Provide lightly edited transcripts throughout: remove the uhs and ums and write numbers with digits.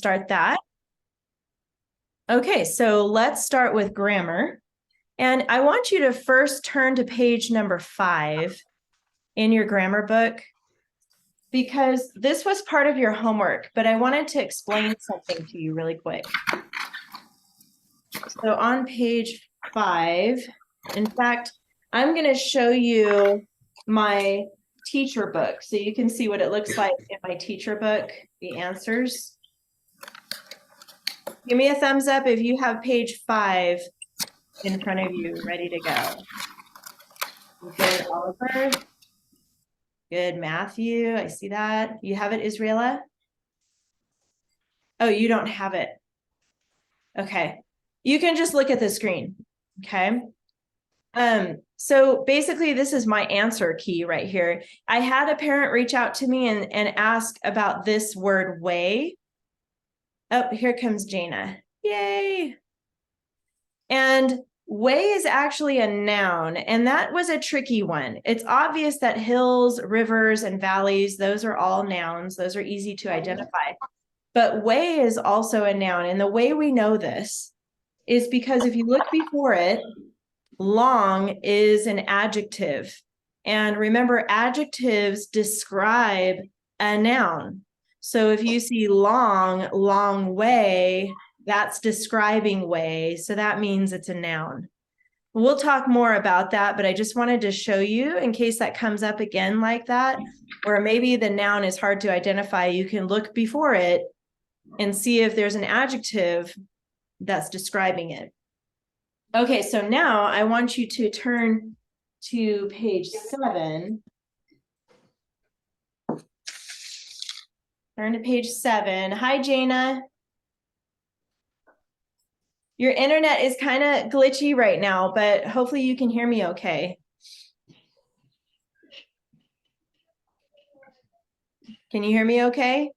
start that. Okay, so let's start with grammar. And I want you to first turn to page number 5 in your grammar book, because this was part of your homework, but I wanted to explain something to you really quick. So on page 5, in fact, I'm going to show you my teacher book so you can see what it looks like in my teacher book, the answers. Give me a thumbs up if you have page 5 in front of you, ready to go. Good, Oliver. Good, Matthew. I see that. You have it, Israela? Oh, you don't have it. Okay. You can just look at the screen. Okay. So basically, this is my answer key right here. I had a parent reach out to me and ask about this word way. Oh, here comes Jana. Yay. And way is actually a noun, and that was a tricky one. It's obvious that hills, rivers, and valleys, those are all nouns. Those are easy to identify. But way is also a noun, and the way we know this is because if you look before it, long is an adjective. And remember, adjectives describe a noun. So if you see long, long way, that's describing way. So that means it's a noun. We'll talk more about that, but I just wanted to show you in case that comes up again like that, or maybe the noun is hard to identify. You can look before it and see if there's an adjective that's describing it. Okay, so now I want you to turn to page 7. Turn to page 7. Hi, Jana. Your internet is kind of glitchy right now, but hopefully you can hear me okay. Can you hear me okay?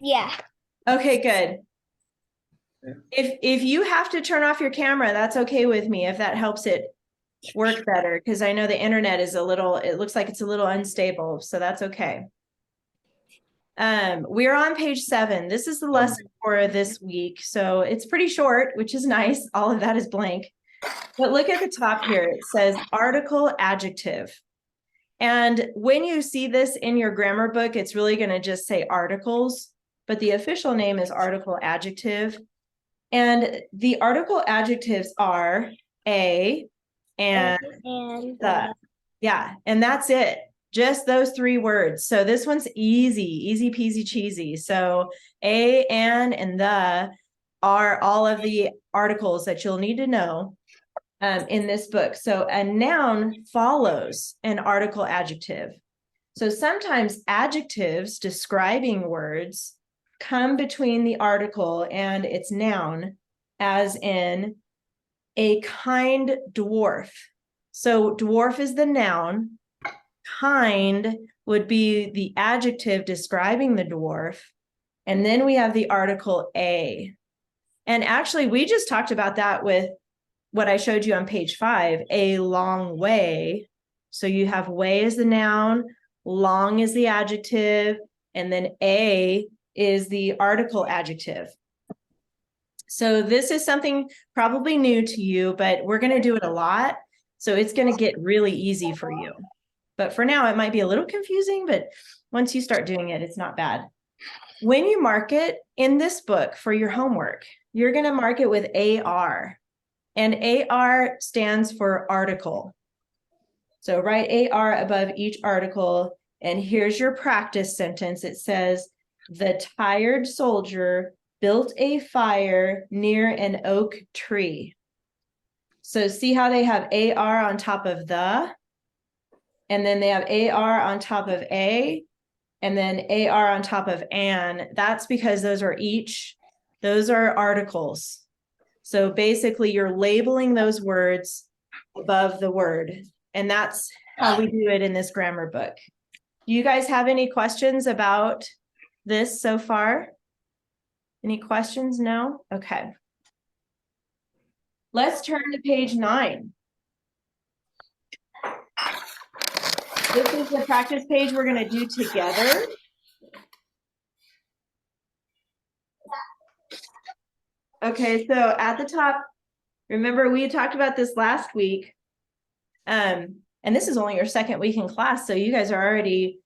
Yeah. Okay, good. If you have to turn off your camera, that's okay with me if that helps it work better, because I know the internet is it looks like it's a little unstable, so that's okay. We're on page 7. This is the lesson for this week. So it's pretty short, which is nice. All of that is blank. But look at the top here. It says article adjective. And when you see this in your grammar book, it's really going to just say articles, but the official name is article adjective. And the article adjectives are a and the. Yeah, and that's it. Just those 3 words. So this one's easy peasy cheesy. So a, and the are all of the articles that you'll need to know in this book. So a noun follows an article adjective. So sometimes adjectives describing words come between the article and its noun, as in a kind dwarf. So dwarf is the noun. Kind would be the adjective describing the dwarf. And then we have the article a. And actually, we just talked about that with what I showed you on page 5, a long way. So you have way as the noun, long is the adjective, and then a is the article adjective. So this is something probably new to you, but we're going to do it a lot. So it's going to get really easy for you. But for now, it might be a little confusing, but once you start doing it, it's not bad. When you mark it in this book for your homework, you're going to mark it with AR. And AR stands for article. So write AR above each article. And here's your practice sentence. It says, the tired soldier built a fire near an oak tree. So see how they have AR on top of the, and then they have AR on top of a, and then AR on top of an. That's because those are articles. So basically you're labeling those words above the word. And that's how we do it in this grammar book. Do you guys have any questions about this so far? Any questions? No? Okay. Let's turn to page 9. This is the practice page we're going to do together. Okay, so at the top, remember we talked about this last week. And this is only your second week in class, so you guys are already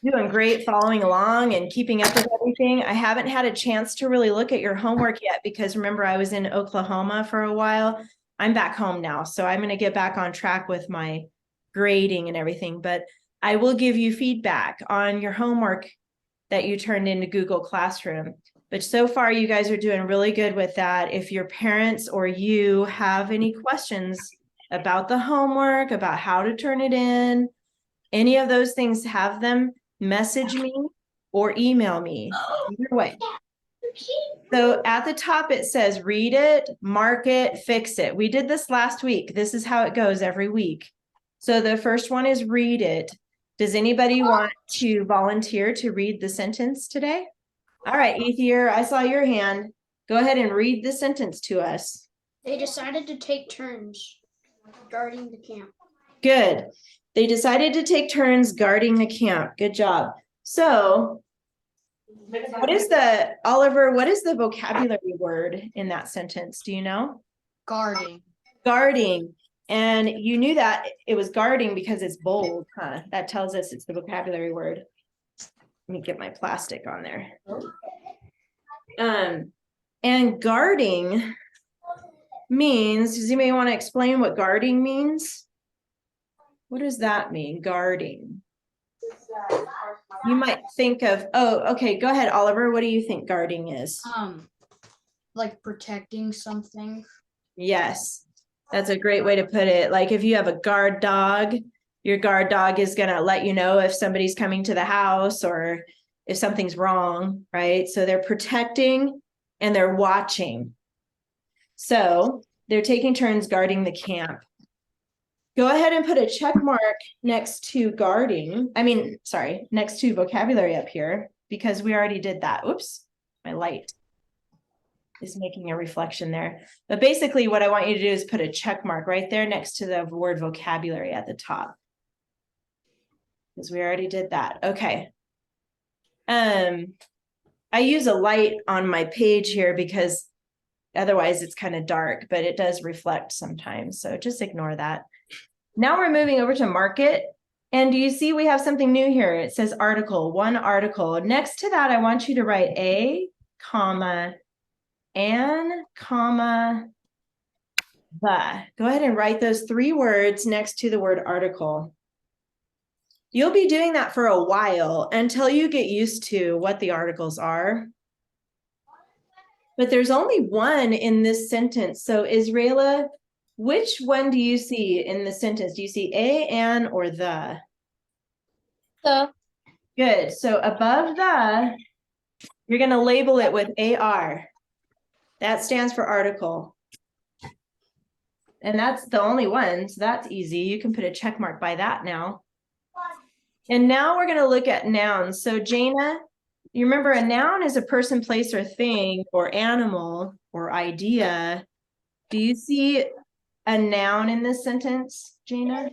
doing great following along and keeping up with everything. I haven't had a chance to really look at your homework yet because remember I was in Oklahoma for a while. I'm back home now, so I'm going to get back on track with my grading and everything, but I will give you feedback on your homework that you turned into Google Classroom. But so far, you guys are doing really good with that. If your parents or you have any questions about the homework, about how to turn it in, any of those things, have them message me or email me. Either way. So at the top, it says read it, mark it, fix it. We did this last week. This is how it goes every week. So the first one is read it. Does anybody want to volunteer to read the sentence today? All right, Ethier, I saw your hand. Go ahead and read the sentence to us. They decided to take turns guarding the camp. Good. They decided to take turns guarding the camp. Good job. So Oliver, what is the vocabulary word in that sentence? Do you know? Guarding. Guarding. And you knew that it was guarding because it's bold, huh? That tells us it's the vocabulary word. Let me get my plastic on there. And guarding means, does anybody want to explain what guarding means? What does that mean, guarding? You might think of, oh, okay, go ahead, Oliver. What do you think guarding is? Like protecting something. Yes, that's a great way to put it. Like if you have a guard dog, your guard dog is going to let you know if somebody's coming to the house or if something's wrong, right? So they're protecting and they're watching. So they're taking turns guarding the camp. Go ahead and put a check mark next to guarding. Next to vocabulary up here because we already did that. Oops, my light is making a reflection there. But basically what I want you to do is put a check mark right there next to the word vocabulary at the top. Because we already did that. Okay. I use a light on my page here because otherwise it's kind of dark, but it does reflect sometimes. So just ignore that. Now we're moving over to market. And do you see we have something new here? It says article, one article. Next to that, I want you to write a, comma, an, comma, the. Go ahead and write those 3 words next to the word article. You'll be doing that for a while until you get used to what the articles are. But there's only one in this sentence. So Israela, which one do you see in the sentence? Do you see a, an, or the? The. Good. So above the, you're going to label it with AR. That stands for article. And that's the only one. So that's easy. You can put a check mark by that now. And now we're going to look at nouns. So Jana, you remember a noun is a person, place, or thing, or animal, or idea. Do you see a noun in this sentence, Jana?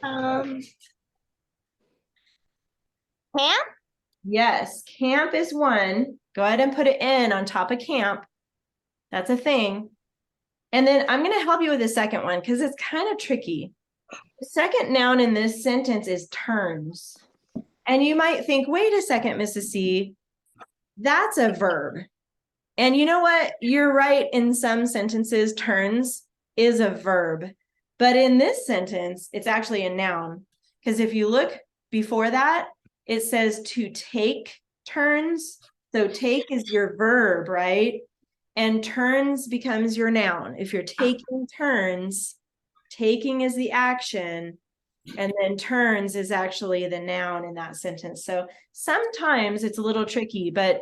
Camp. Yes, camp is one. Go ahead and put it in on top of camp. That's a thing. And then I'm going to help you with the second one because it's kind of tricky. The second noun in this sentence is turns. And you might think, wait a second, Mrs. C, that's a verb. And you know what? You're right. In some sentences, turns is a verb. But in this sentence, it's actually a noun. Because if you look before that, it says to take turns. So take is your verb, right? And turns becomes your noun. If you're taking turns, taking is the action, and then turns is actually the noun in that sentence. So sometimes it's a little tricky, but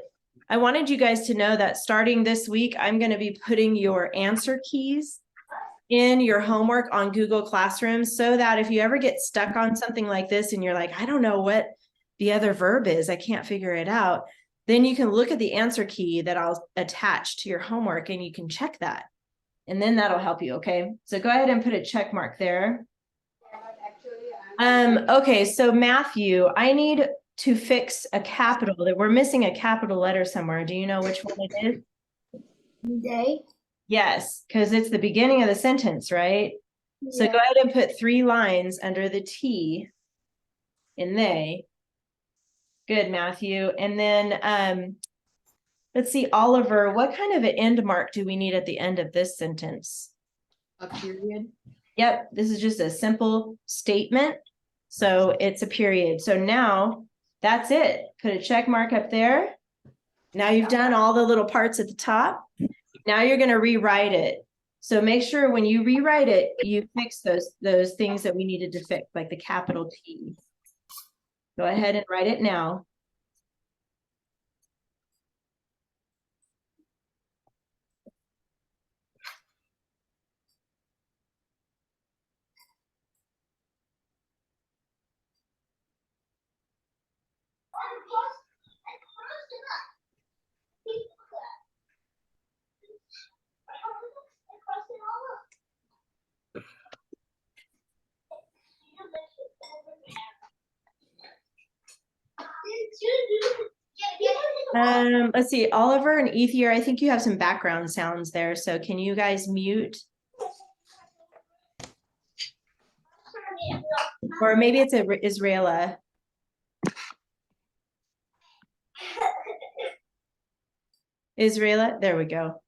I wanted you guys to know that starting this week, I'm going to be putting your answer keys in your homework on Google Classroom so that if you ever get stuck on something like this and you're like, I don't know what the other verb is, I can't figure it out, then you can look at the answer key that I'll attach to your homework and you can check that. And then that'll help you, okay? So go ahead and put a check mark there. Okay, so Matthew, I need to fix a capital. That we're missing a capital letter somewhere. Do you know which one it is? They. Yes, because it's the beginning of the sentence, right? So go ahead and put 3 lines under the T in they. Good, Matthew. And then let's see, Oliver, what kind of an end mark do we need at the end of this sentence? A period. Yep, this is just a simple statement. So it's a period. So now that's it. Put a check mark up there. Now you've done all the little parts at the top. Now you're going to rewrite it. So make sure when you rewrite it, you fix those things that we needed to fix, like the capital T. Go ahead and write it now. Let's see, Oliver and Ethier, I think you have some background sounds there. So can you guys mute? Or maybe it's Israela. Israela, there we go.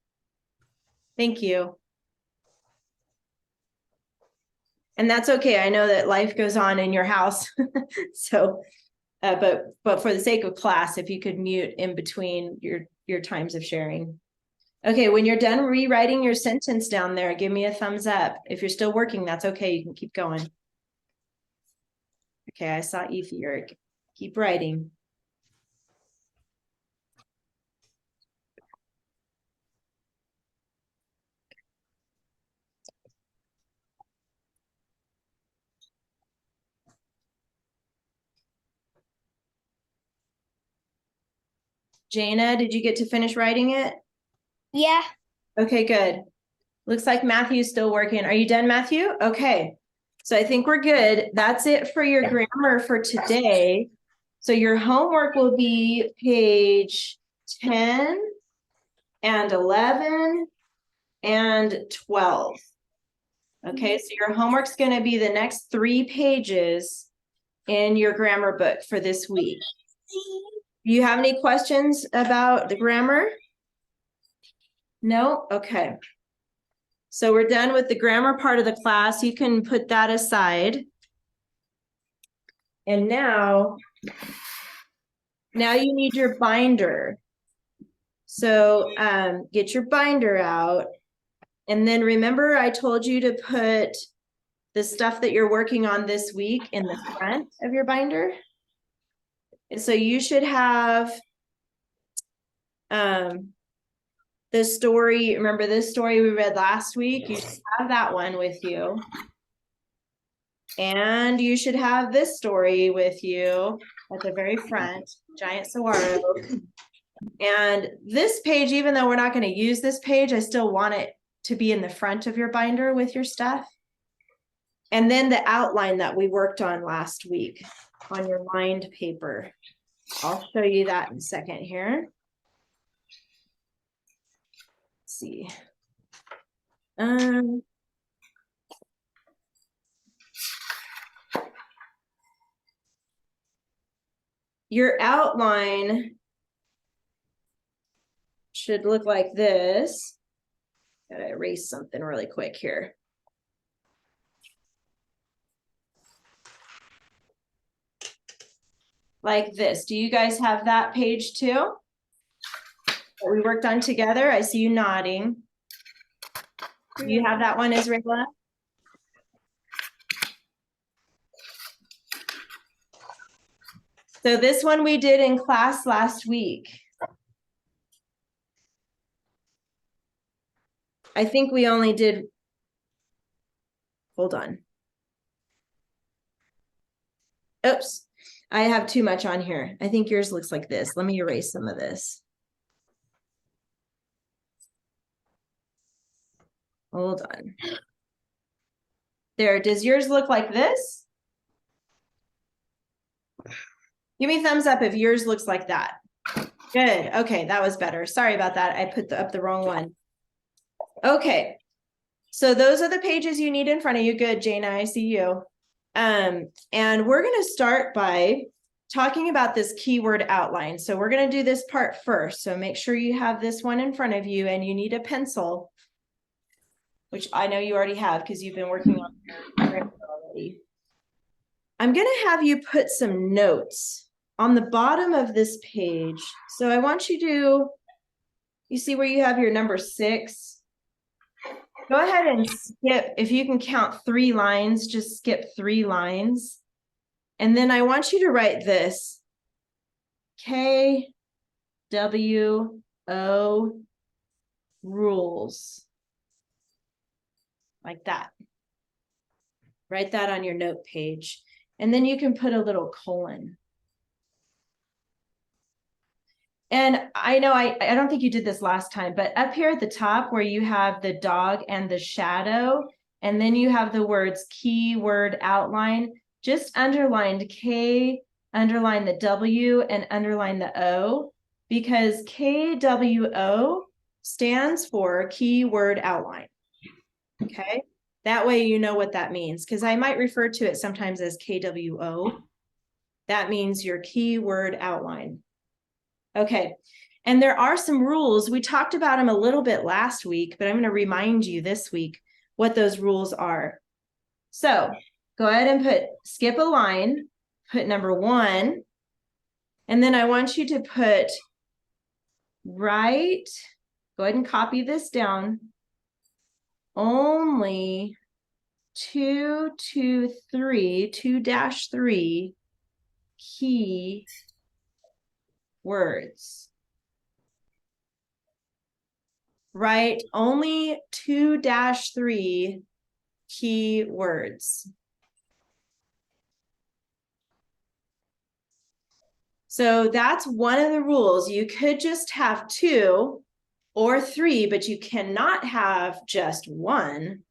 Thank you. And that's okay. I know that life goes on in your house. So, but for the sake of class, if you could mute in between your times of sharing. Okay, when you're done rewriting your sentence down there, give me a thumbs up. If you're still working, that's okay. You can keep going. Okay, I saw Ethier. Keep writing. Jana, did you get to finish writing it? Yeah. Okay, good. Looks like Matthew's still working. Are you done, Matthew? Okay. So I think we're good. That's it for your grammar for today. So your homework will be page 10 and 11 and 12. Okay, so your homework's going to be the next 3 pages in your grammar book for this week. Do you have any questions about the grammar? No? Okay. So we're done with the grammar part of the class. You can put that aside. And now you need your binder. So get your binder out. And then remember I told you to put the stuff that you're working on this week in the front of your binder. So you should have the story. Remember this story we read last week? You should have that one with you. And you should have this story with you at the very front, Giant Saguaro. And this page, even though we're not going to use this page, I still want it to be in the front of your binder with your stuff. And then the outline that we worked on last week on your lined paper. I'll show you that in a second here. Let's see. Your outline should look like this. Gotta erase something really quick here. Like this. Do you guys have that page too? That we worked on together? I see you nodding. Do you have that one, Israela? So this one we did in class last week. I think we only did, hold on. Oops, I have too much on here. I think yours looks like this. Let me erase some of this. Hold on. There, does yours look like this? Give me a thumbs up if yours looks like that. Good, okay, that was better. Sorry about that, I put up the wrong one. Okay. So those are the pages you need in front of you. Good, Jana, I see you. And we're going to start by talking about this keyword outline. So we're going to do this part first. So make sure you have this one in front of you and you need a pencil, which I know you already have because you've been working on your grammar already. I'm going to have you put some notes on the bottom of this page. So I want you to, you see where you have your number 6? Go ahead and skip, if you can count 3 lines, just skip 3 lines. And then I want you to write this, KWO rules. Like that. Write that on your note page. And then you can put a little colon. And I know I don't think you did this last time, but up here at the top where you have the dog and the shadow, and then you have the words keyword outline, just underline K, underline the W, and underline the O, because KWO stands for keyword outline. Okay, that way you know what that means, because I might refer to it sometimes as KWO. That means your keyword outline. Okay, and there are some rules. We talked about them a little bit last week, but I'm going to remind you this week what those rules are. So go ahead and skip a line, put number 1, and then I want you to put right, go ahead and copy this down, only 2-3 key words. Write only 2-3 key words. So that's one of the rules. You could just have 2 or 3, but you cannot have just 1,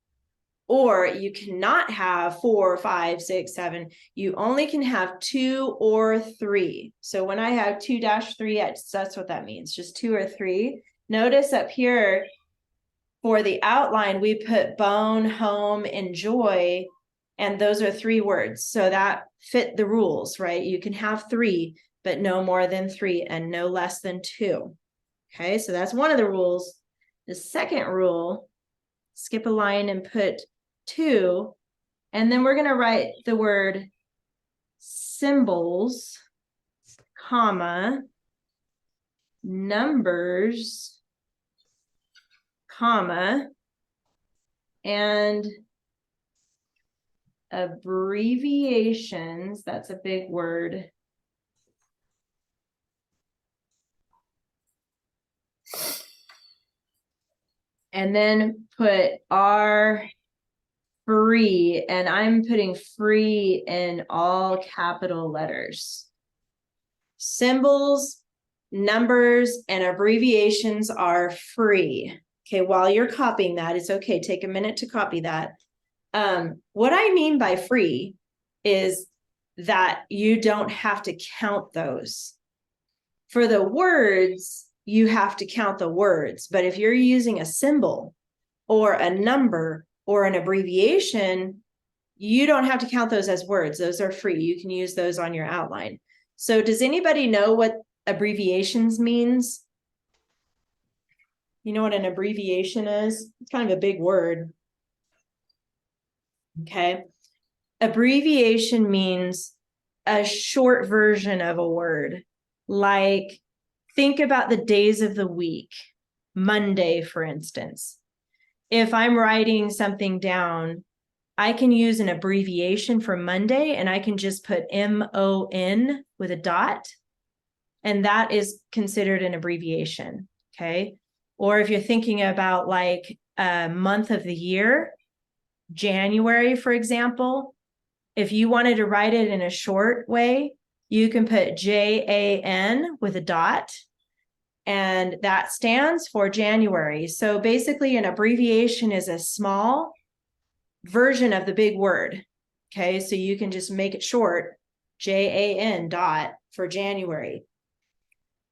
or you cannot have 4, 5, 6, 7. You only can have 2 or 3. So when I have 2-3, that's what that means, just 2 or 3. Notice up here for the outline, we put bone, home, enjoy, and those are 3 words. So that fit the rules, right? You can have 3, but no more than 3 and no less than 2. Okay, so that's one of the rules. The second rule, skip a line and put 2, and then we're going to write the word symbols, comma, numbers, comma, and abbreviations. That's a big word. And then put R free, and I'm putting free in all capital letters. Symbols, numbers, and abbreviations are free. Okay, while you're copying that, it's okay. Take a minute to copy that. What I mean by free is that you don't have to count those. For the words, you have to count the words. But if you're using a symbol or a number or an abbreviation, you don't have to count those as words. Those are free. You can use those on your outline. So does anybody know what abbreviations means? You know what an abbreviation is? It's kind of a big word. Okay. Abbreviation means a short version of a word. Like, think about the days of the week. Monday, for instance. If I'm writing something down, I can use an abbreviation for Monday, and I can just put MON with a dot, and that is considered an abbreviation, okay? Or if you're thinking about like a month of the year, January, for example, if you wanted to write it in a short way, you can put JAN with a dot, and that stands for January. So basically an abbreviation is a small version of the big word. Okay, so you can just make it short, JAN dot for January.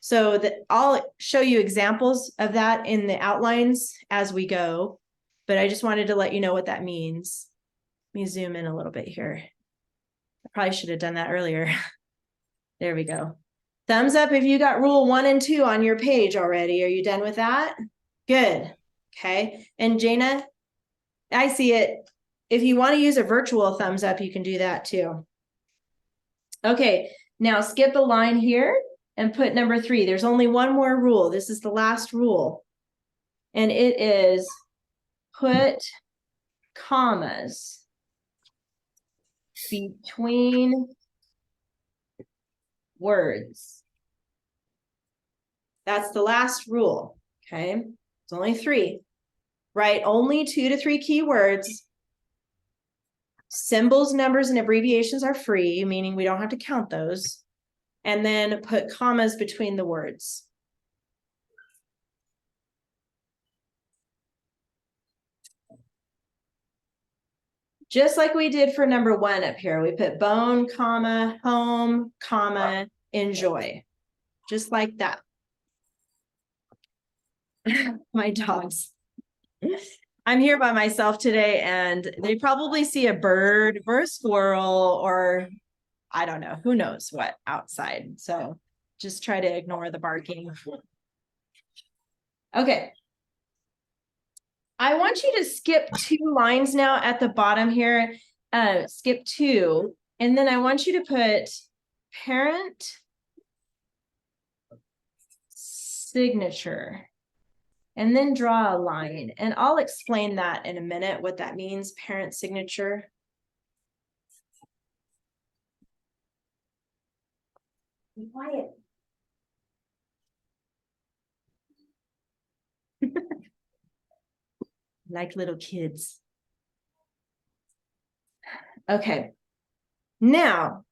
So that I'll show you examples of that in the outlines as we go, but I just wanted to let you know what that means. Let me zoom in a little bit here. I probably should have done that earlier. There we go. Thumbs up if you got rule 1 and 2 on your page already. Are you done with that? Good. Okay. And Jana, I see it. If you want to use a virtual thumbs up, you can do that too. Okay. Now skip a line here and put number 3. There's only one more rule. This is the last rule. And it is put commas between words. That's the last rule. Okay. It's only 3. Write only 2 to 3 keywords. Symbols, numbers, and abbreviations are free, meaning we don't have to count those. And then put commas between the words. Just like we did for number 1 up here, we put bone, comma, home, comma, enjoy. Just like that. My dogs. I'm here by myself today, and they probably see a bird or a squirrel or I don't know, who knows what outside. So just try to ignore the barking. Okay. I want you to skip 2 lines now at the bottom here. Skip 2. And then I want you to put parent signature. And then draw a line. And I'll explain that in a minute, what that means, parent signature. Be quiet. Like little kids. Okay. Now,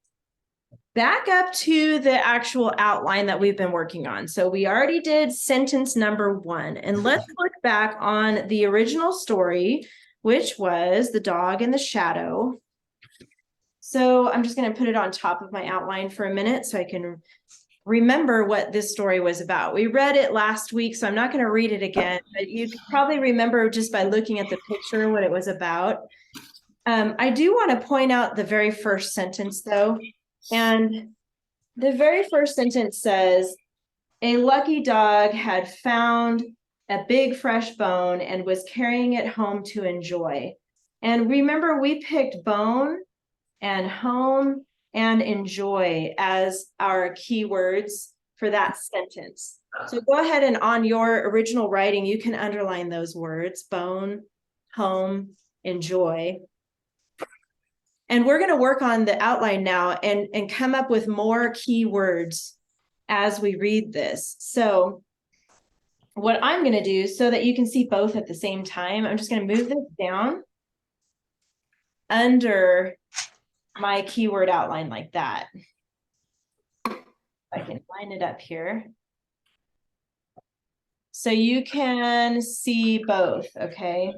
back up to the actual outline that we've been working on. So we already did sentence number 1. And let's look back on the original story, which was The Dog and the Shadow. So I'm just going to put it on top of my outline for a minute so I can remember what this story was about. We read it last week, so I'm not going to read it again, but you can probably remember just by looking at the picture what it was about. I do want to point out the very first sentence, though. And the very first sentence says, a lucky dog had found a big fresh bone and was carrying it home to enjoy. And remember, we picked bone and home and enjoy as our keywords for that sentence. So go ahead and on your original writing, you can underline those words, bone, home, enjoy. And we're going to work on the outline now and come up with more keywords as we read this. So what I'm going to do so that you can see both at the same time, I'm just going to move this down under my keyword outline like that. I can line it up here. So you can see both, okay?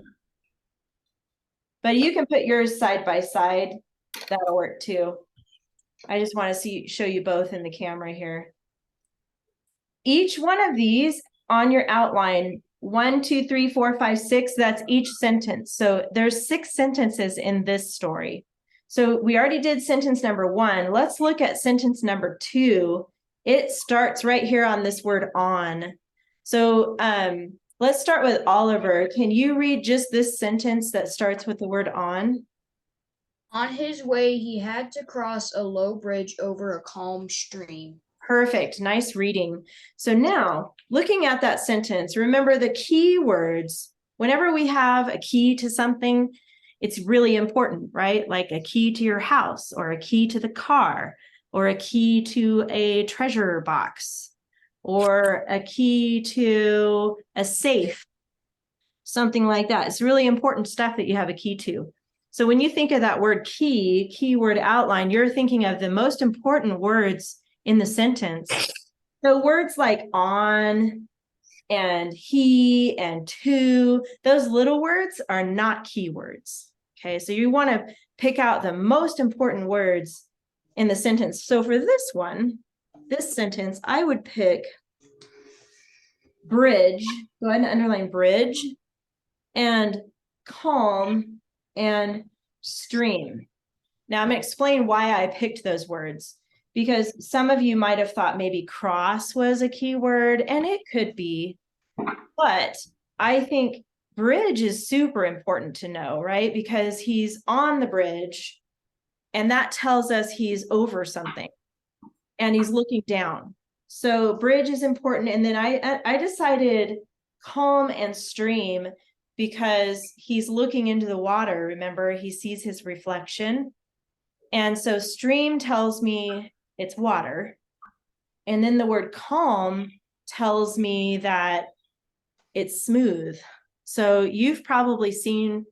But you can put yours side by side. That'll work too. I just want to show you both in the camera here. Each one of these on your outline, 1, 2, 3, 4, 5, 6, that's each sentence. So there's 6 sentences in this story. So we already did sentence number 1. Let's look at sentence number 2. It starts right here on this word on. So let's start with Oliver. Can you read just this sentence that starts with the word on? On his way, he had to cross a low bridge over a calm stream. Perfect. Nice reading. So now, looking at that sentence, remember the key words. Whenever we have a key to something, it's really important, right? Like a key to your house, or a key to the car, or a key to a treasure box, or a key to a safe, something like that. It's really important stuff that you have a key to. So when you think of that word key, keyword outline, you're thinking of the most important words in the sentence. So words like on and he and to, those little words are not keywords. Okay, so you want to pick out the most important words in the sentence. So for this one, this sentence, I would pick bridge, go ahead and underline bridge, and calm and stream. Now I'm going to explain why I picked those words, because some of you might have thought maybe cross was a key word, and it could be, but I think bridge is super important to know, right? Because he's on the bridge, and that tells us he's over something, and he's looking down. So bridge is important. And then I decided calm and stream because he's looking into the water. Remember, he sees his reflection. And so stream tells me it's water. And then the word calm tells me that it's smooth. So you've probably seen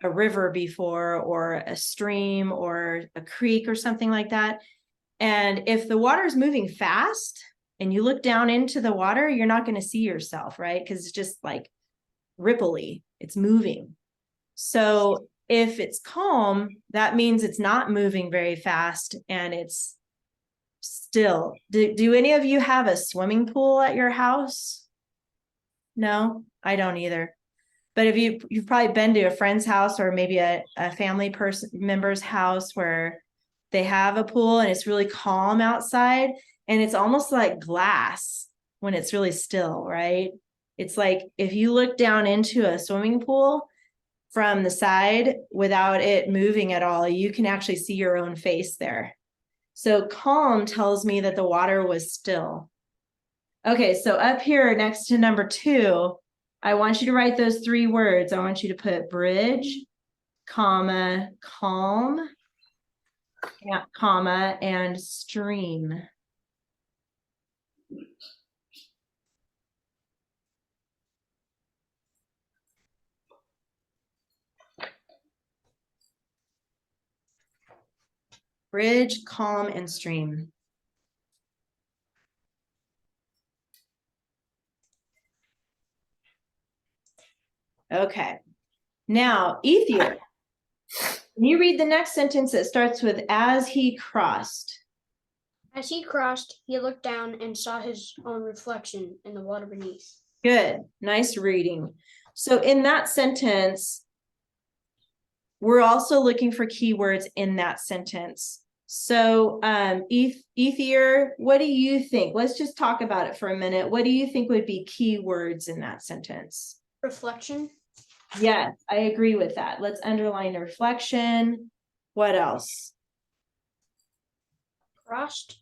a river before, or a stream, or a creek, or something like that. And if the water is moving fast and you look down into the water, you're not going to see yourself, right? Because it's just like ripply, it's moving. So if it's calm, that means it's not moving very fast and it's still. Do any of you have a swimming pool at your house? No, I don't either. But if you've probably been to a friend's house, or maybe a family member's house where they have a pool and it's really calm outside, and it's almost like glass when it's really still, right? It's like if you look down into a swimming pool from the side without it moving at all, you can actually see your own face there. So calm tells me that the water was still. Okay, so up here next to number 2, I want you to write those 3 words. I want you to put bridge, comma, calm, comma, and stream. Bridge, calm, and stream. Okay. Now, Ethier, can you read the next sentence that starts with as he crossed? As he crossed, he looked down and saw his own reflection in the water beneath. Good. Nice reading. So in that sentence, we're also looking for keywords in that sentence. So Ethier, what do you think? Let's just talk about it for a minute. What do you think would be keywords in that sentence? Reflection. Yes, I agree with that. Let's underline reflection. What else? Crossed.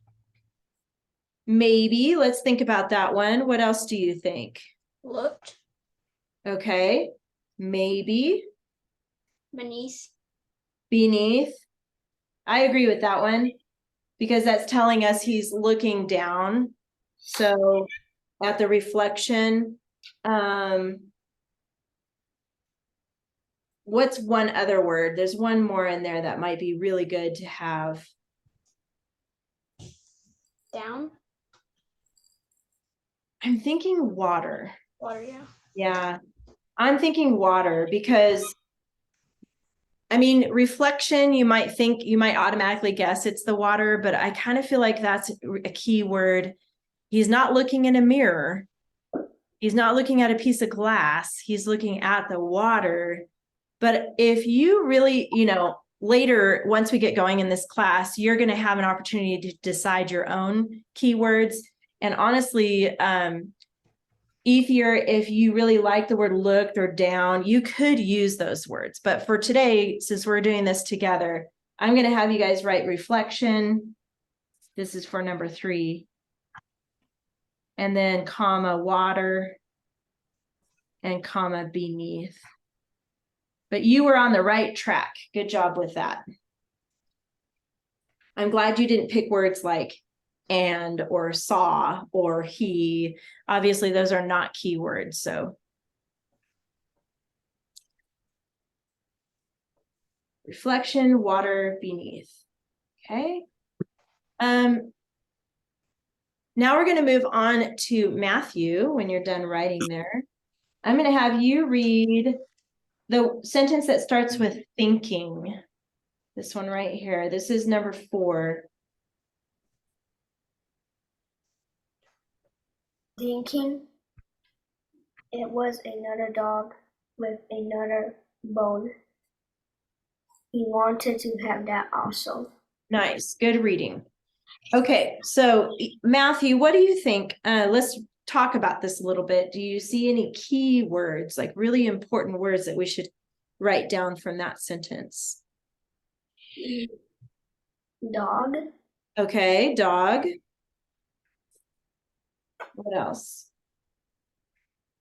Maybe. Let's think about that one. What else do you think? Looked. Okay. Maybe. Beneath. Beneath. I agree with that one, because that's telling us he's looking down. So at the reflection, what's one other word? There's one more in there that might be really good to have. Down. I'm thinking water. Water, yeah. Yeah, I'm thinking water, because I mean, reflection, you might automatically guess it's the water, but I kind of feel like that's a key word. He's not looking in a mirror. He's not looking at a piece of glass. He's looking at the water. But if you really, later, once we get going in this class, you're going to have an opportunity to decide your own keywords. And honestly, Ethier, if you really like the word looked or down, you could use those words. But for today, since we're doing this together, I'm going to have you guys write reflection. This is for number 3. And then comma, water, and comma, beneath. But you were on the right track. Good job with that. I'm glad you didn't pick words like and, or saw, or he. Obviously, those are not keywords. So reflection, water, beneath. Okay. Now we're going to move on to Matthew. When you're done writing there, I'm going to have you read the sentence that starts with thinking. This one right here. This is number 4. Thinking. It was another dog with another bone. He wanted to have that also. Nice, good reading. Okay, so Matthew, what do you think? Let's talk about this a little bit. Do you see any key words, like really important words that we should write down from that sentence? Dog, Okay, dog. What else?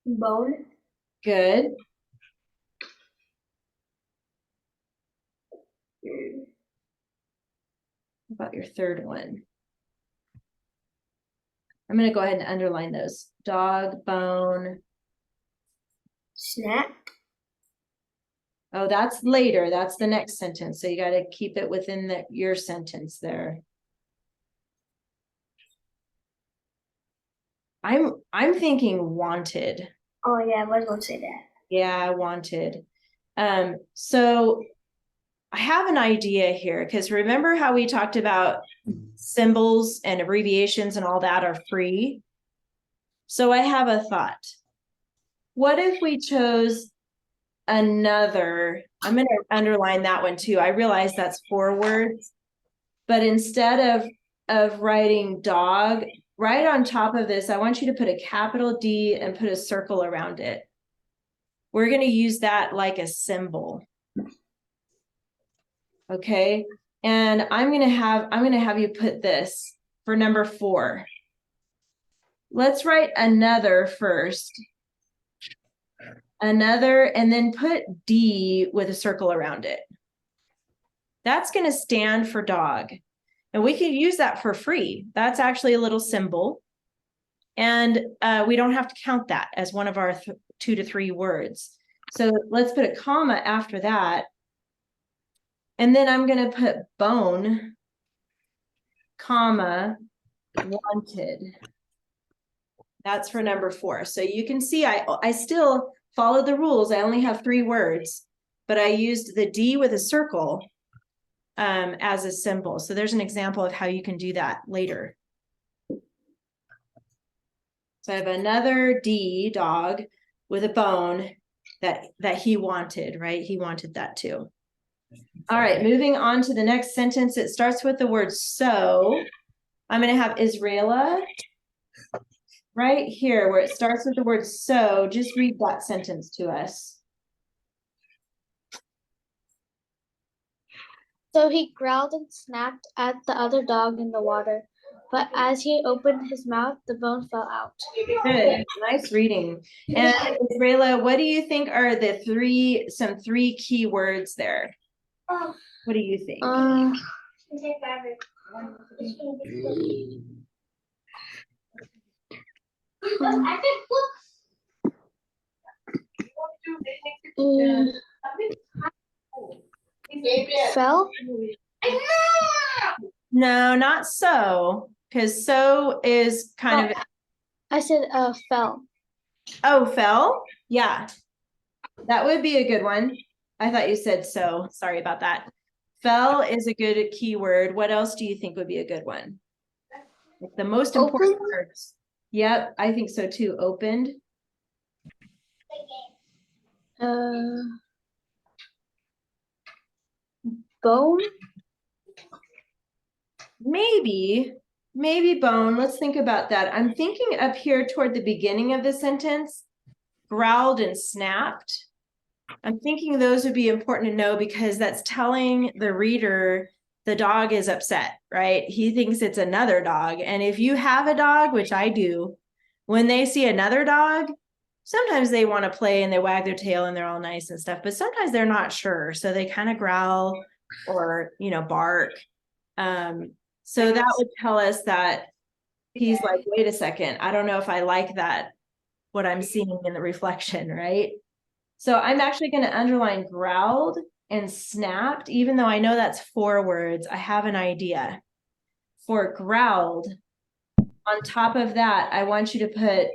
bone, Good. What about your third one? I'm going to go ahead and underline those. Dog, bone. snap, Oh, that's later. That's the next sentence. So you got to keep it within your sentence there. I'm thinking wanted. oh yeah, I was gonna say that. Yeah, wanted. So I have an idea here, because remember how we talked about symbols and abbreviations and all that are free? So I have a thought. What if we chose another? I'm going to underline that one too. I realize that's 4 words, but instead of writing dog, right on top of this, I want you to put a capital D and put a circle around it. We're going to use that like a symbol. Okay. And I'm going to have you put this for number 4. Let's write another first. Another, and then put D with a circle around it. That's going to stand for dog. And we can use that for free. That's actually a little symbol. And we don't have to count that as one of our 2 to 3 words. So let's put a comma after that. And then I'm going to put bone, comma, wanted. That's for number 4. So you can see I still followed the rules. I only have 3 words, but I used the D with a circle as a symbol. So there's an example of how you can do that later. So I have another D, dog, with a bone that he wanted, right? He wanted that too. All right, moving on to the next sentence. It starts with the word so. I'm going to have Israela right here where it starts with the word so. Just read that sentence to us. So he growled and snapped at the other dog in the water, but as he opened his mouth, the bone fell out. Good, nice reading. And Israela, what do you think are the 3 key words there? What do you think? Fell? No, not so, because so is kind of, I said fell. oh, fell? Yeah, that would be a good one. I thought you said so. Sorry about that. Fell is a good keyword. What else do you think would be a good one? Like the most important Open? words. Yep, I think so too. Opened. Bone? Maybe bone. Let's think about that. I'm thinking up here toward the beginning of the sentence, growled and snapped. I'm thinking those would be important to know because that's telling the reader the dog is upset, right? He thinks it's another dog. And if you have a dog, which I do, when they see another dog, sometimes they want to play and they wag their tail and they're all nice and stuff, but sometimes they're not sure. So they kind of growl or, bark. So that would tell us that he's like, wait a second, I don't know if I like that, what I'm seeing in the reflection, right? So I'm actually going to underline growled and snapped, even though I know that's 4 words. I have an idea. For growled, on top of that, I want you to put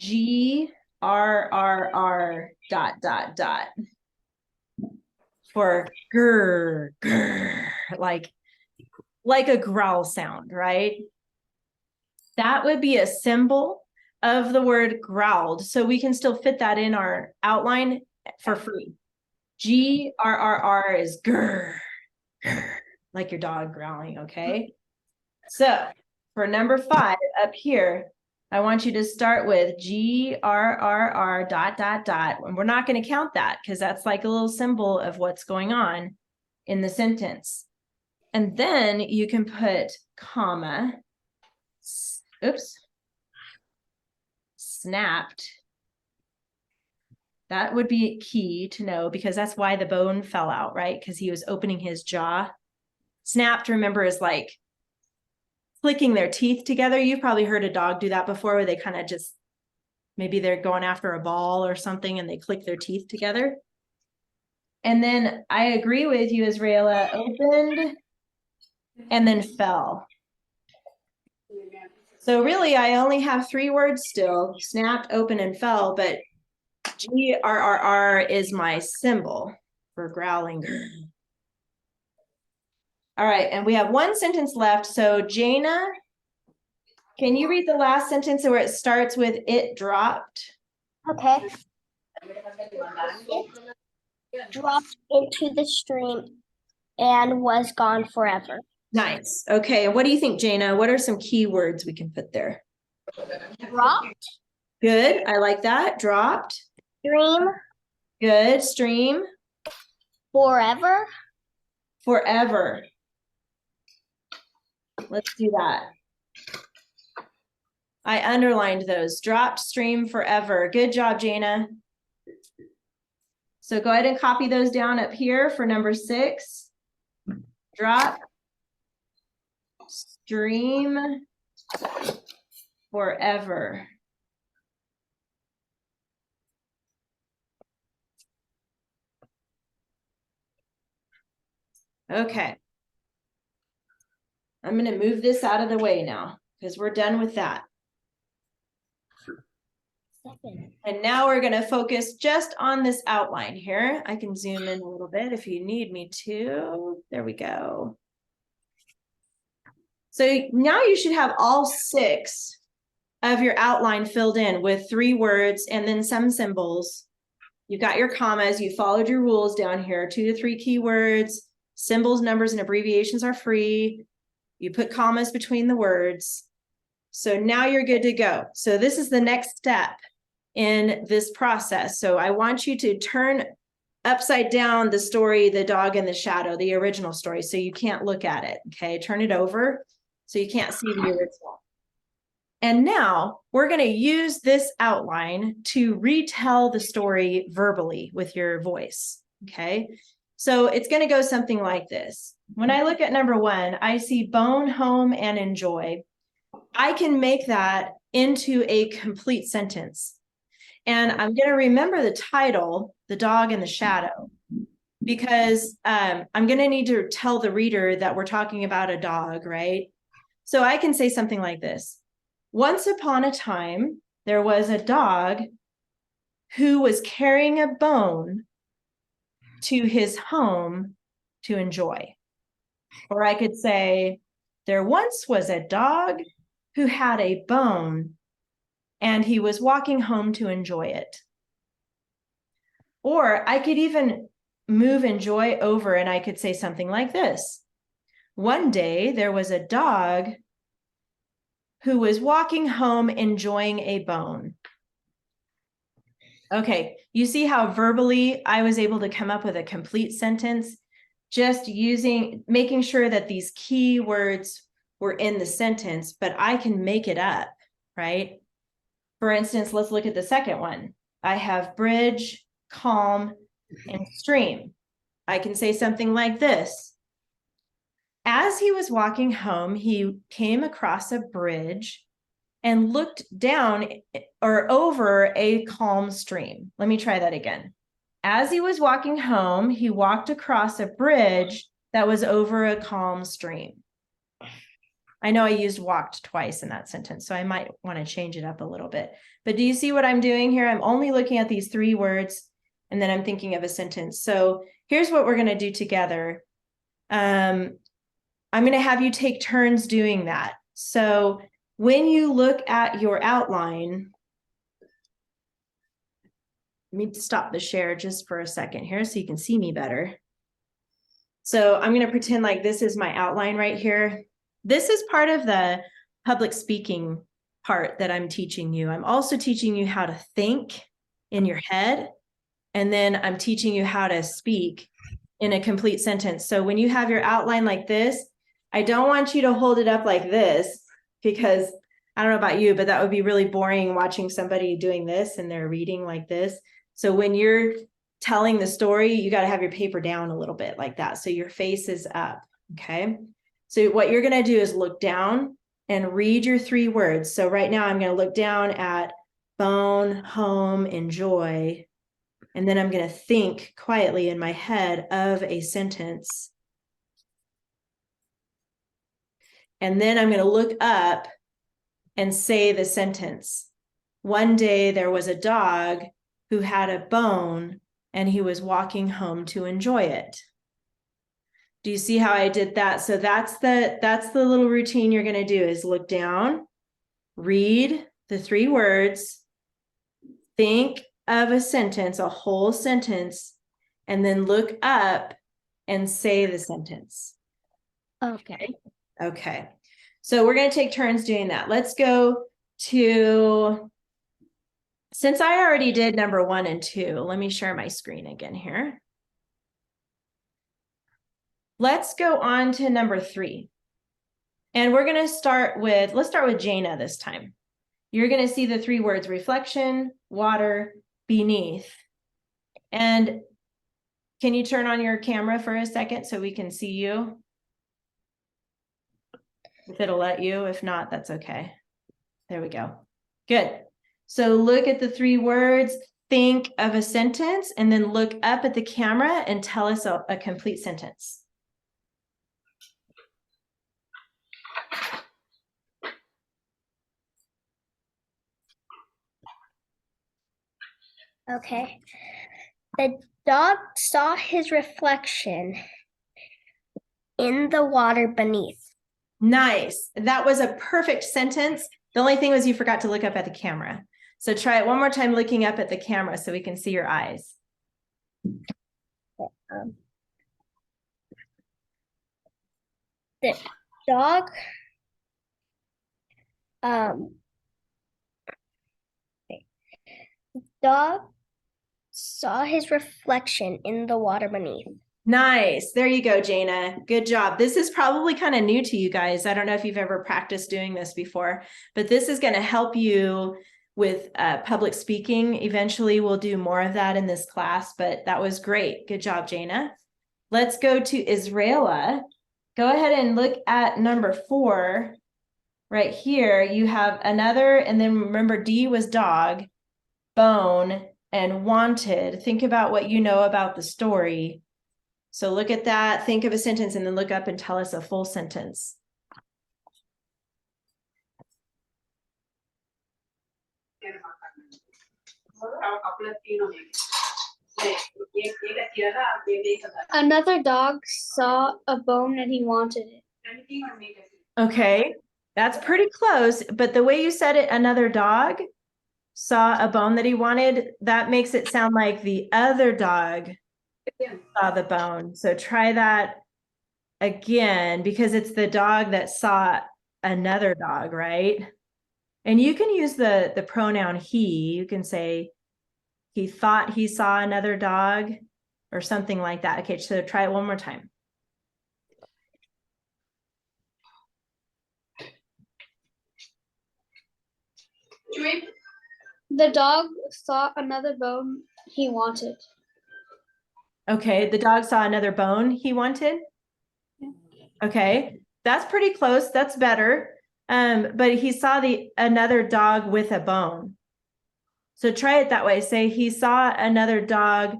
GRRR ... for grr, grr, like a growl sound, right? That would be a symbol of the word growled. So we can still fit that in our outline for free. GRRR is grr, grr, like your dog growling, okay? So for number 5 up here, I want you to start with GRRR ... And we're not going to count that because that's like a little symbol of what's going on in the sentence. And then you can put comma, oops, snapped. That would be key to know because that's why the bone fell out, right? Because he was opening his jaw. Snapped, remember, is like clicking their teeth together. You've probably heard a dog do that before where they kind of just, maybe they're going after a ball or something and they click their teeth together. And then I agree with you, Israela, opened and then fell. So really, I only have 3 words still, snapped, open, and fell, but GRRR is my symbol for growling. All right, and we have 1 sentence left. So Jaina, can you read the last sentence where it starts with it dropped? Okay. It dropped into the stream and was gone forever. Nice. Okay, and what do you think, Jaina? What are some key words we can put there? Dropped. Good, I like that. Dropped. Stream. Good. Stream. Forever. Forever. Let's do that. I underlined those. Dropped, stream, forever. Good job, Jaina. So go ahead and copy those down up here for number 6. Drop, stream, forever. Okay. I'm going to move this out of the way now because we're done with that. And now we're going to focus just on this outline here. I can zoom in a little bit if you need me to. There we go. So now you should have all 6 of your outline filled in with 3 words and then some symbols. You've got your commas. You followed your rules down here. 2 to 3 keywords. Symbols, numbers, and abbreviations are free. You put commas between the words. So now you're good to go. So this is the next step in this process. So I want you to turn upside down the story, The Dog in the Shadow, the original story, so you can't look at it, okay? Turn it over so you can't see the original. And now we're going to use this outline to retell the story verbally with your voice, okay? So it's going to go something like this. When I look at number 1, I see bone, home, and enjoy. I can make that into a complete sentence. And I'm going to remember the title, The Dog in the Shadow, because I'm going to need to tell the reader that we're talking about a dog, right? So I can say something like this. Once upon a time, there was a dog who was carrying a bone to his home to enjoy. Or I could say, there once was a dog who had a bone and he was walking home to enjoy it. Or I could even move enjoy over and I could say something like this. One day there was a dog who was walking home enjoying a bone. Okay, you see how verbally I was able to come up with a complete sentence, just making sure that these key words were in the sentence, but I can make it up, right? For instance, let's look at the second one. I have bridge, calm, and stream. I can say something like this. As he was walking home, he came across a bridge and looked down or over a calm stream. Let me try that again. As he was walking home, he walked across a bridge that was over a calm stream. I know I used walked twice in that sentence, so I might want to change it up a little bit. But do you see what I'm doing here? I'm only looking at these 3 words, and then I'm thinking of a sentence. So here's what we're going to do together. I'm going to have you take turns doing that. So when you look at your outline, Let me stop the share just for a second here so you can see me better. So I'm going to pretend like this is my outline right here. This is part of the public speaking part that I'm teaching you. I'm also teaching you how to think in your head. And then I'm teaching you how to speak in a complete sentence. So when you have your outline like this, I don't want you to hold it up like this, because I don't know about you, but that would be really boring watching somebody doing this and they're reading like this. So when you're telling the story, you got to have your paper down a little bit like that. So your face is up. Okay. So what you're going to do is look down and read your 3 words. So right now I'm going to look down at bone, home, enjoy. And then I'm going to think quietly in my head of a sentence. And then I'm going to look up and say the sentence. One day there was a dog who had a bone and he was walking home to enjoy it. Do you see how I did that? So that's the little routine you're going to do, is look down, read the 3 words, think of a sentence, a whole sentence, and then look up and say the sentence. Okay. Okay. So we're going to take turns doing that. Let's go to, since I already did number 1 and 2, let me share my screen again here. Let's go on to number 3. And we're going to start with, let's start with Jaina this time. You're going to see the 3 words: reflection, water, beneath. And can you turn on your camera for a second so we can see you? If it'll let you, if not, that's okay. There we go. Good. So look at the 3 words, think of a sentence, and then look up at the camera and tell us a complete sentence. Okay. The dog saw his reflection in the water beneath. Nice. That was a perfect sentence. The only thing was you forgot to look up at the camera. So try it one more time, looking up at the camera so we can see your eyes. The dog saw his reflection in the water beneath. Nice. There you go, Jaina. Good job. This is probably kind of new to you guys. I don't know if you've ever practiced doing this before, but this is going to help you with public speaking. Eventually, we'll do more of that in this class, but that was great. Good job, Jaina. Let's go to Israela. Go ahead and look at number 4. Right here, you have another, and then remember D was dog, bone, and wanted. Think about what you know about the story. So look at that, think of a sentence, and then look up and tell us a full sentence. Another dog saw a bone and he wanted it. Okay, that's pretty close, but the way you said it, another dog saw a bone that he wanted, that makes it sound like the other dog saw the bone. So try that again, because it's the dog that saw another dog, right? And you can use the pronoun he. You can say he thought he saw another dog or something like that. Okay, so try it one more time. The dog saw another bone he wanted. Okay, the dog saw another bone he wanted. Okay, that's pretty close. That's better. But he saw another dog with a bone. So try it that way. Say he saw another dog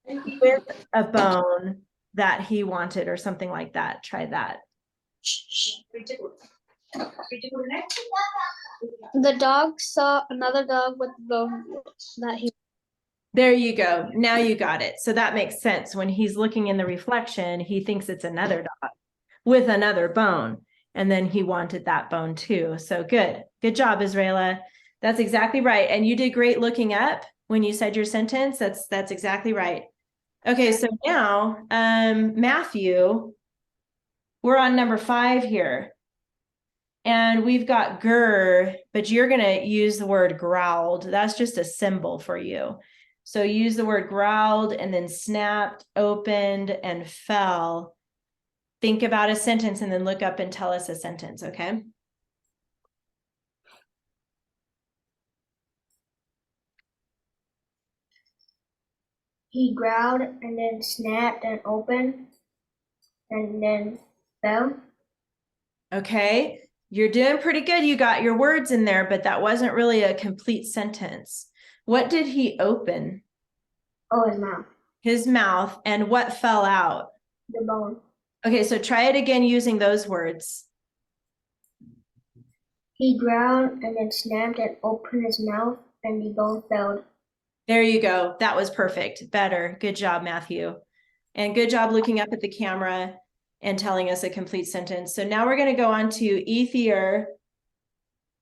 with a bone that he wanted, or something like that. Try that. The dog saw another dog with a bone that he. There you go. Now you got it. So that makes sense. When he's looking in the reflection, he thinks it's another dog with another bone. And then he wanted that bone too. So good. Good job, Israela. That's exactly right. And you did great looking up. when you said your sentence. That's exactly right. Okay, so now, Matthew, we're on number 5 here. And we've got grr, but you're going to use the word growled. That's just a symbol for you. So use the word growled and then snapped, opened, and fell. Think about a sentence and then look up and tell us a sentence, okay? He growled and then snapped and opened and then fell. Okay, you're doing pretty good. You got your words in there, but that wasn't really a complete sentence. What did he open? Oh, his mouth. His mouth. And what fell out? The bone. Okay, so try it again using those words. He growled and then snapped and opened his mouth and the bone fell. There you go. That was perfect. Better. Good job, Matthew. And good job looking up at the camera and telling us a complete sentence. So now we're going to go on to Ethier.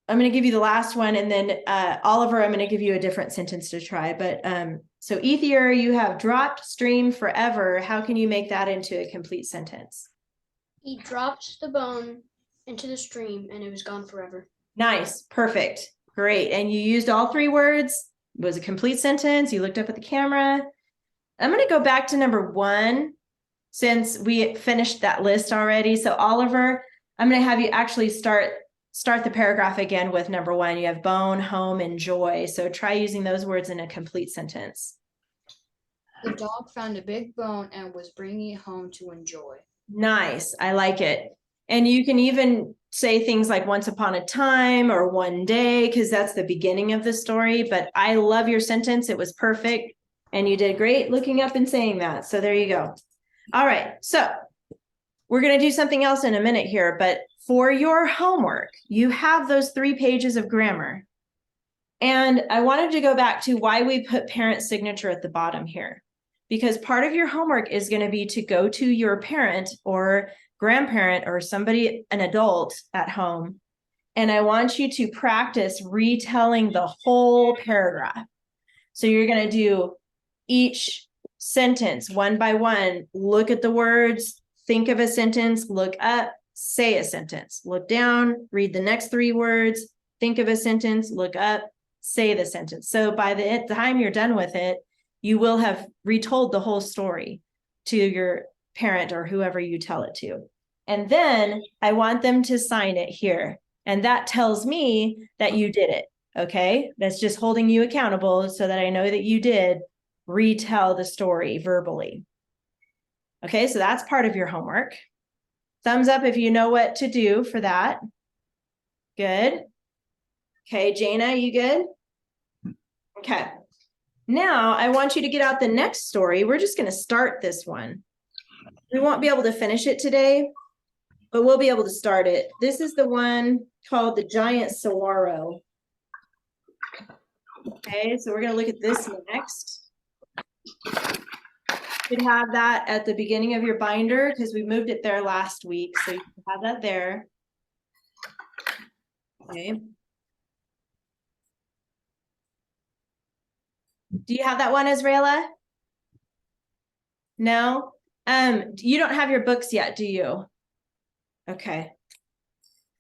I'm going to give you the last one, and then Oliver, I'm going to give you a different sentence to try. But so Ethier, you have dropped stream forever. How can you make that into a complete sentence? He dropped the bone into the stream and it was gone forever. Nice. Perfect. Great. And you used all 3 words. It was a complete sentence. You looked up at the camera. I'm going to go back to number 1 since we finished that list already. So Oliver, I'm going to have you actually start the paragraph again with number 1. You have bone, home, and joy. So try using those words in a complete sentence. The dog found a big bone and was bringing it home to enjoy. Nice. I like it. And you can even say things like once upon a time or one day, because that's the beginning of the story. But I love your sentence. It was perfect. And you did great looking up and saying that. So there you go. All right. So we're going to do something else in a minute here. But for your homework, you have those 3 pages of grammar. And I wanted to go back to why we put parent signature at the bottom here. Because part of your homework is going to be to go to your parent or grandparent or somebody, an adult at home. And I want you to practice retelling the whole paragraph. So you're going to do each sentence one by one, look at the words, think of a sentence, look up, say a sentence, look down, read the next 3 words, think of a sentence, look up, say the sentence. So by the time you're done with it, you will have retold the whole story to your parent or whoever you tell it to. And then I want them to sign it here. And that tells me that you did it. Okay. That's just holding you accountable so that I know that you did retell the story verbally. Okay. So that's part of your homework. Thumbs up if you know what to do for that. Good. Okay. Jana, you good? Okay. Now I want you to get out the next story. We're just going to start this one. We won't be able to finish it today, but we'll be able to start it. This is the one called The Giant Saguaro. Okay, so we're going to look at this next. You should have that at the beginning of your binder because we moved it there last week. So you can have that there. Okay. Do you have that one, Israela? No? You don't have your books yet, do you? Okay.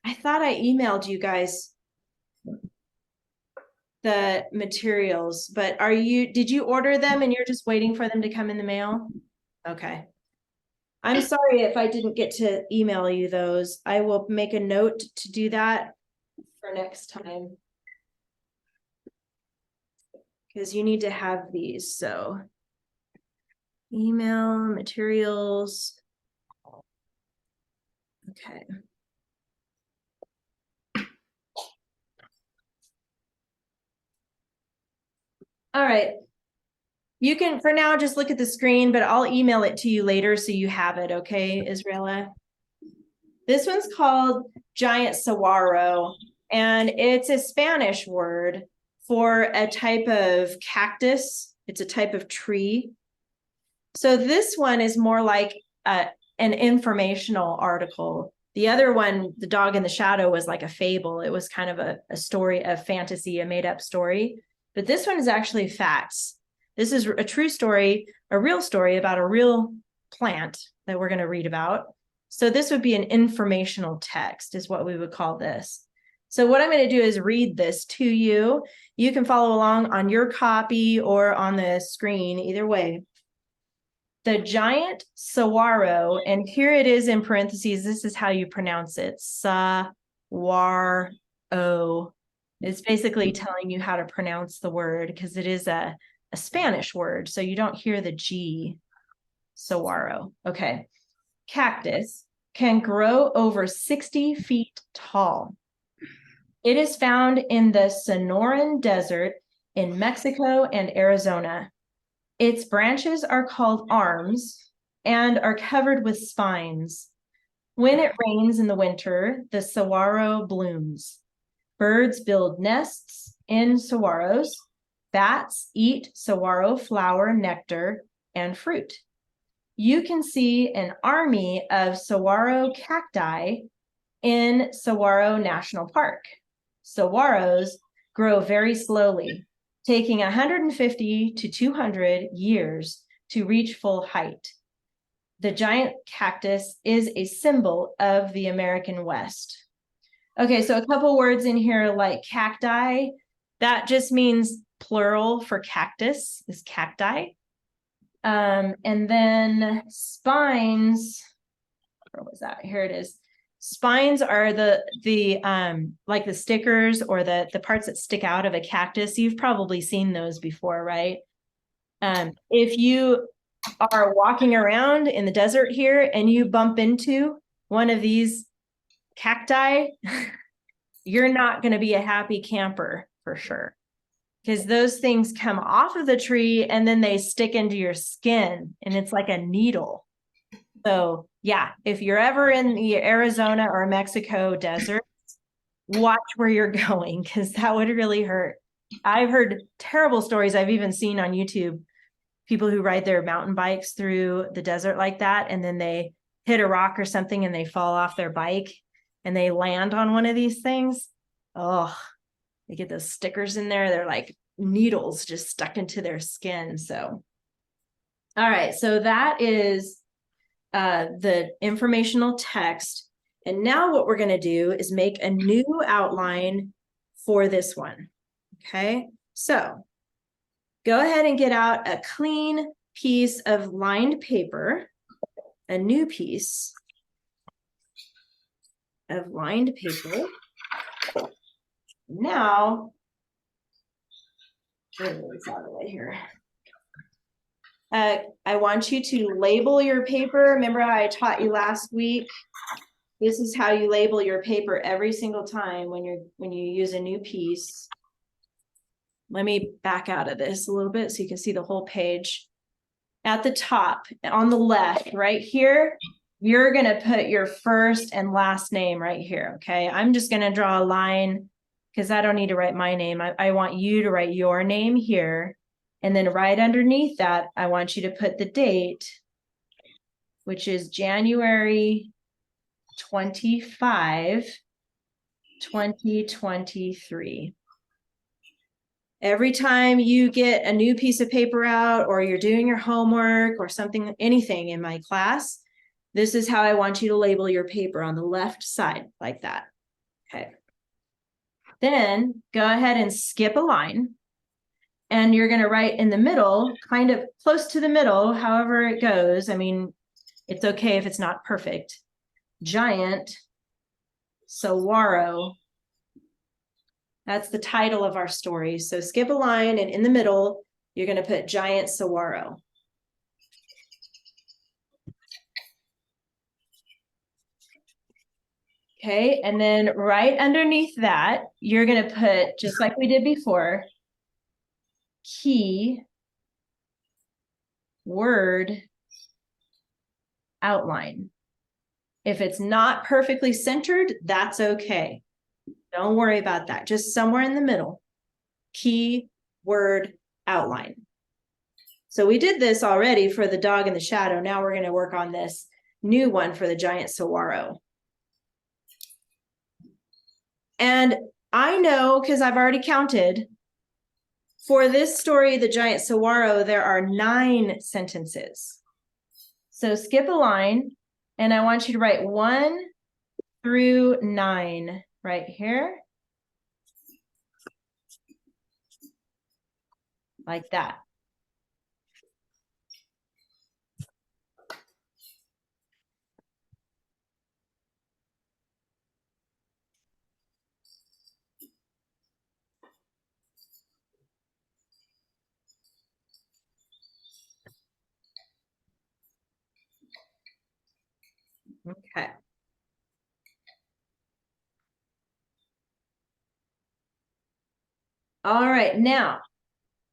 I thought I emailed you guys the materials, but did you order them and you're just waiting for them to come in the mail? Okay. I'm sorry if I didn't get to email you those. I will make a note to do that for next time. Because you need to have these, so email materials. Okay. All right. You can, for now, just look at the screen, but I'll email it to you later so you have it, okay, Israela? This one's called Giant Saguaro, and it's a Spanish word for a type of cactus. It's a type of tree. So this one is more like an informational article. The other one, The Dog in the Shadow, was like a fable. It was kind of a story of fantasy, a made-up story. but this one is actually facts. This is a true story, a real story about a real plant that we're going to read about. So this would be an informational text is what we would call this. So what I'm going to do is read this to you. You can follow along on your copy or on the screen, either way. The giant saguaro, and here it is in parentheses, this is how you pronounce it, saguaro. It's basically telling you how to pronounce the word because it is a Spanish word, so you don't hear the G, saguaro. Okay. Cactus can grow over 60 feet tall. It is found in the Sonoran Desert in Mexico and Arizona. Its branches are called arms and are covered with spines. When it rains in the winter, the saguaro blooms. Birds build nests in saguaros. Bats eat saguaro flower, nectar, and fruit. You can see an army of saguaro cacti in Saguaro National Park. Saguaros grow very slowly, taking 150 to 200 years to reach full height. The giant cactus is a symbol of the American West. Okay, so a couple words in here like cacti, that just means plural for cactus, is cacti. And then spines, where was that? Here it is. Spines are the like the stickers or the parts that stick out of a cactus. You've probably seen those before, right? If you are walking around in the desert here and you bump into one of these cacti, you're not going to be a happy camper for sure. Because those things come off of the tree and then they stick into your skin and it's like a needle. So yeah, if you're ever in the Arizona or Mexico desert, watch where you're going because that would really hurt. I've heard terrible stories I've even seen on YouTube, people who ride their mountain bikes through the desert like that, and then they hit a rock or something and they fall off their bike and they land on one of these things. Oh, they get those stickers in there. They're like needles just stuck into their skin. So, all right. So that is the informational text. And now what we're going to do is make a new outline for this one. Okay. So go ahead and get out a clean piece of lined paper, a new piece of lined paper. Now, it's out of the way here. I want you to label your paper. Remember how I taught you last week? This is how you label your paper every single time when you use a new piece. Let me back out of this a little bit so you can see the whole page. At the top, on the left, right here, you're going to put your first and last name right here, okay? I'm just going to draw a line because I don't need to write my name. I want you to write your name here. And then right underneath that, I want you to put the date, which is January 25, 2023. Every time you get a new piece of paper out or you're doing your homework or something, anything in my class, this is how I want you to label your paper on the left side like that. Okay. Then go ahead and skip a line. And you're going to write in the middle, kind of close to the middle, however it goes. I mean, it's okay if it's not perfect. Giant saguaro. That's the title of our story. So skip a line, and in the middle, you're going to put giant saguaro. Okay, and then right underneath that, you're going to put, just like we did before, key word outline. If it's not perfectly centered, that's okay. Don't worry about that. Just somewhere in the middle. Key word outline. So we did this already for the dog in the shadow. Now we're going to work on this new one for the giant saguaro. And I know, because I've already counted, For this story, The Giant Saguaro, there are 9 sentences. So skip a line, and I want you to write 1 through 9 right here. Like that. Okay. All right, now,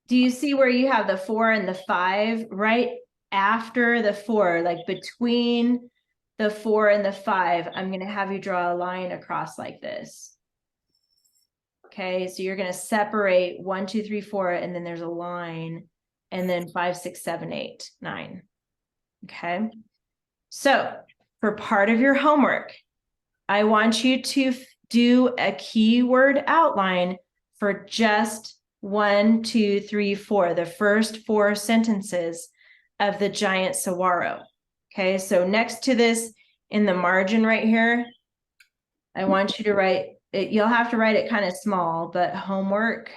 do you see where you have the 4 and the 5 right after the 4, like between the 4 and the 5? I'm going to have you draw a line across like this. Okay, so you're going to separate 1, 2, 3, 4, and then there's a line, and then 5, 6, 7, 8, 9. Okay, so for part of your homework, I want you to do a keyword outline for just 1, 2, 3, 4, the first 4 sentences of The Giant Saguaro. Okay, so next to this in the margin right here, I want you to write it. You'll have to write it kind of small, but homework.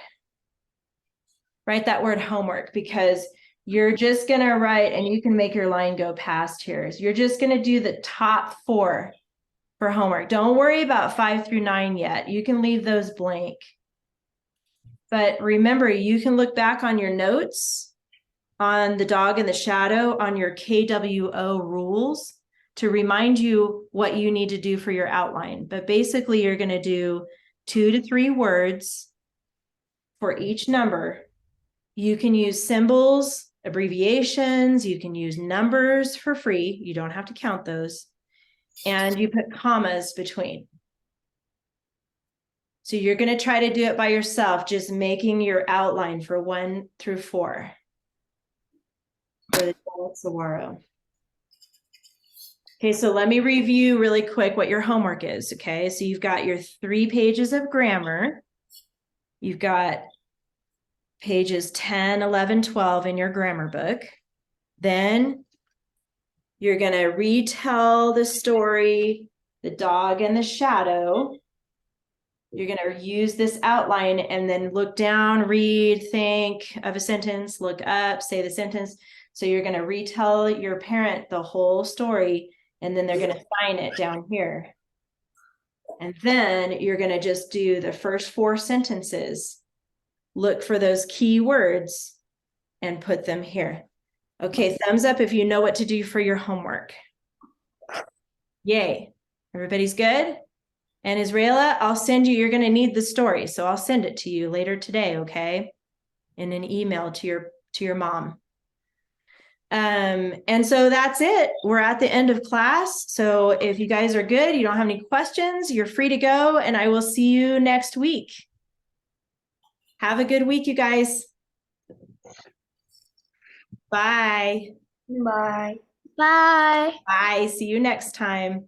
Write that word homework, because you're just going to write, and you can make your line go past here. So you're just going to do the top 4 for homework. Don't worry about 5 through 9 yet. You can leave those blank. But remember, you can look back on your notes on The Dog in the Shadow, on your KWO rules, to remind you what you need to do for your outline. But basically, you're going to do 2 to 3 words for each number. You can use symbols, abbreviations, you can use numbers for free. You don't have to count those. And you put commas between. So you're going to try to do it by yourself, just making your outline for 1 through 4 for The Giant Saguaro. Okay, so let me review really quick what your homework is. Okay, so you've got your 3 pages of grammar. You've got pages 10, 11, 12 in your grammar book. Then you're going to retell the story, The Dog and the Shadow. You're going to use this outline and then look down, read, think of a sentence, look up, say the sentence. So you're going to retell your parent the whole story, and then they're going to sign it down here. And then you're going to just do the first 4 sentences. Look for those key words and put them here. Okay, thumbs up if you know what to do for your homework. Yay. Everybody's good? And Israela, I'll send you, you're going to need the story, so I'll send it to you later today, okay? In an email to your mom. And so that's it. We're at the end of class. So if you guys are good, you don't have any questions, you're free to go, and I will see you next week. Have a good week, you guys. Bye. Bye. Bye. Bye. See you next time.